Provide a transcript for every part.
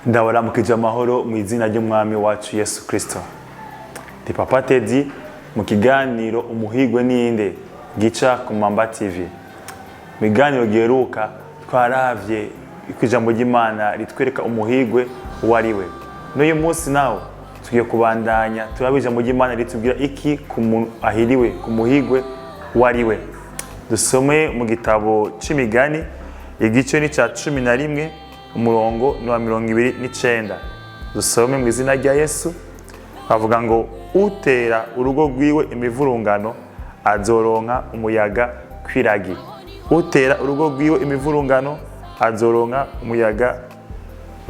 Ndabaramukije amahoro mu izina ry'umwami wacu Yesu Kristo. Ndi Papa Teddy mu kiganiro umuhigwe ninde gica ku Mamba TV. Miganiro giheruka twaravye ikwijambo ry'Imana ritwereka umuhigwe wariwe. N'uyu munsi nawo tugiye kubandanya turabijambo ry'Imana ritubwira iki ku muntu ahiriwe ku muhigwe wariwe. Dusome mu gitabo c'imigani igice ni ca 11 umurongo wa 29. Dusome mu izina rya Yesu. Bavuga ngo utera urugo rwiwe imivurungano azoronka umuyaga kwiragi. Utera urugo rwiwe imivurungano azoronka umuyaga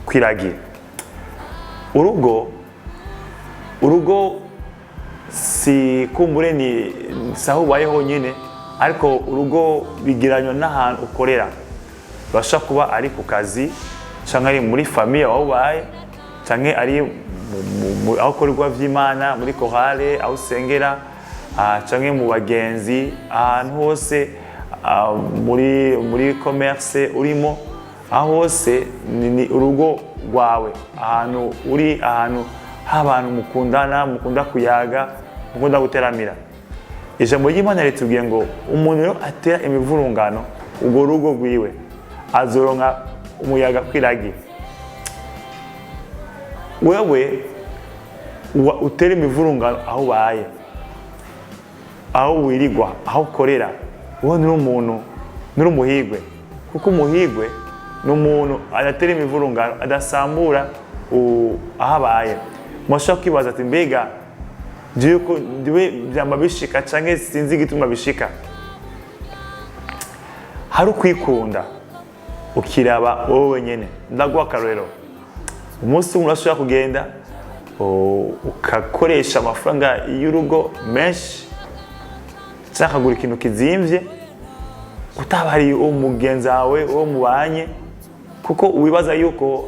kwiragi. Urugo si kumbure ni saho bayeho nyine, ariko urugo bigiranywa n'ahantu ukorera. Basha kuba ari ku kazi canke ari muri famille aho baye canke ari aho korwa vy'Imana muri chorale aho usengera canke mu bagenzi ahantu hose muri commerce urimo aho hose ni urugo rwawe, ahantu uri ahantu habantu mukunda kuyaga mukunda guteramira. Ijambo ry'Imana ritubwiye ngo umuntu atera imivurungano ubwo rugo rwiwe azoronka umuyaga kwiragi. Wewe utera imivurungano aho baye, aho wirigwa, aho ukorera, wowe nuri umuhigwe. Kuko umuhigwe ni umuntu adatera imivurungano, adasambura aho abaye. Mwashaka kwibaza ati mbega ndiwe byama bishika canke sinzi igituma bishika? Hari ukwikunda ukiraba wowe nyene. Ndaguha akarorero. Umunsi umwe urashobora kugenda ukakoresha amafaranga y'urugo menshi canke ukagura ikintu kizimvye utabari umugenzi wawe uwo mubanye, kuko wibaza yuko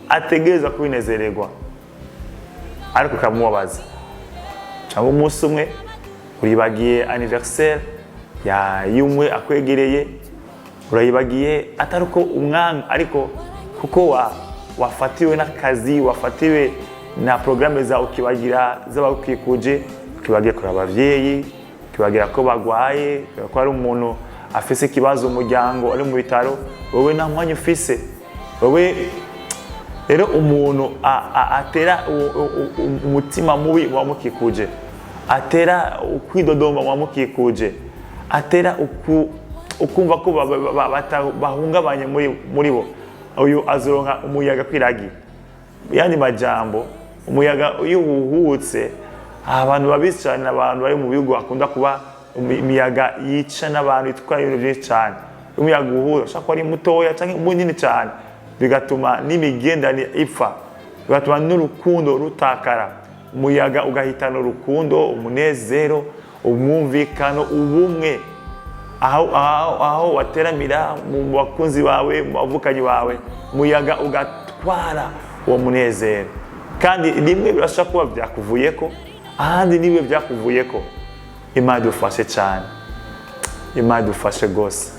ategereza kubinezererwa, ariko ukamubabaza. Cyangwa umunsi umwe uribagiye anniversaire y'umwe akwegereye, urayibagiye atari uko umwanga, ariko kuko wafatiwe n'akazi, wafatiwe na programme za ukibagira z'abakikuje, ukibagira ko abavyeyi, ukibagira ko bagwaye, ko ari umuntu afise ikibazo umuryango ari mu bitaro, wowe nta mwanya ufise. Wowe rero umuntu atera umutima mubi wamukikuje, atera ukwidodomba wamukikuje, atera ukumva ko bahungabanye muri bo, uyu azoronka umuyaga kwiragi. Yandi majambo, umuyaga iyo uhuhutse, abantu babicana, abantu bari mu bihugu akunda kuba imiyaga yica n'abantu itwara ibintu byinshi cyane. Umuyaga uhuha ushaka ari mutoya cyangwa munini cyane, bigatuma n'imigendane ipfa, bigatuma n'urukundo rutakara. Umuyaga ugahitana urukundo, umunezero, umwumvikano, ubumwe. Aho wateramira mu bakunzi bawe, mu bavukanyi bawe, umuyaga ugatwara uwo munezero. Kandi rimwe birashaka kuba byakuvuyeko, ahandi niwe byakuvuyeko. Imana idufashe cyane, Imana idufashe gose.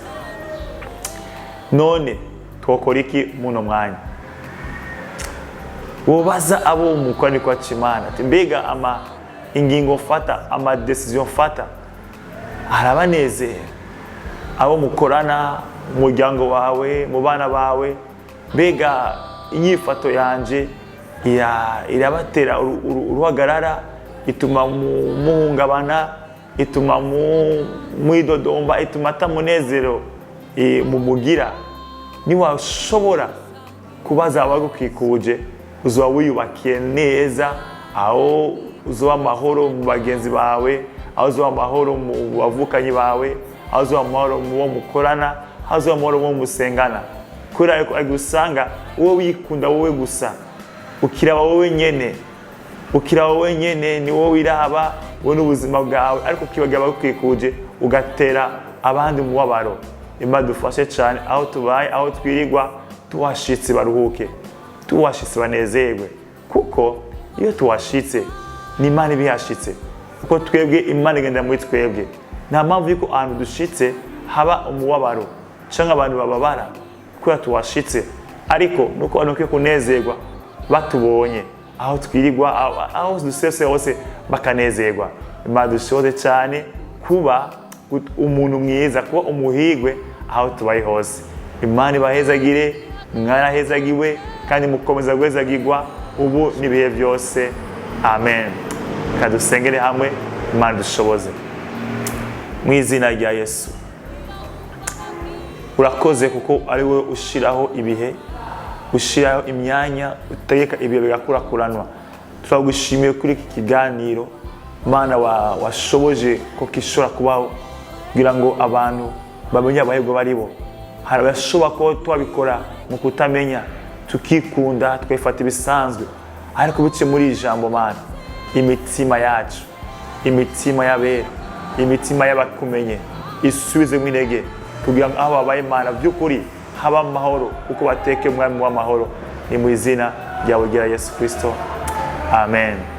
None twokora iki muno mwanya? Wobaza abo mukoni kwa Imana ati mbega ingingo mfata, decision mfata arabanezera? Abo mukorana, umuryango wawe, mu bana bawe, mbega inyifato yanje irabatera uruhagarara, ituma muhungabana, ituma mwidodomba, ituma atamunezero mumugira? Niwashobora kubaza abagukikuje, uzoba wiyubakiye neza, aho uzoba amahoro mu bagenzi bawe, aho uzoba amahoro mu bavukanyi bawe, aho uzoba amahoro mu bo mukorana, aho uzoba amahoro mu bo musengana. Kubera ko agusanga wowe wikunda wowe gusa, ukiraba wowe nyene, ni wowe wiraba, wowe n'ubuzima bwawe, ariko ukibagira abagukikuje ugatera abandi umubabaro. Imana dufashe cyane aho tubaye, aho twirigwa, tuhashitse baruhuke, tuhashitse banezerwe, kuko iyo tuhashitse ni Imana ibihashitse, kuko twebwe Imana igenda muri twebwe. Nta mpamvu yuko ahantu dushitse haba umubabaro canke abantu bababara kubera tuhashitse, ariko nuko abantu kunezerwa batubonye aho twirirwa aho dusese hose bakanezerwa. Imana dushoboze cyane kuba umuntu mwiza, kuba umuhigwe aho tubaye hose. Imana ibahezagire, mwarahezagiwe kandi mukomeza guhezagirwa ubu n'ibihe byose. Amen. Kadusengere hamwe. Imana dushoboze mu izina rya Yesu. Urakoze kuko ari wowe ushiraho ibihe, ushiraho imyanya, utegeka ibihe bigakurakuranwa. Turagushimiye kuri iki kiganiro Mana washoboje ko kishobora kubaho kugira ngo abantu bamenye abahirwe baribo. Hari abashobora ko twabikora mu kutamenya, tukikunda, twifata ibisanzwe, ariko bice muri ijambo Mana, imitima yacu, imitima y'abera, imitima y'abakumenye isubize mu intege kugira ngo aho babaye Mana by'ukuri haba amahoro, kuko bateke umwami w'amahoro. Ni mu izina ryawe rya Yesu Kristo. Amen.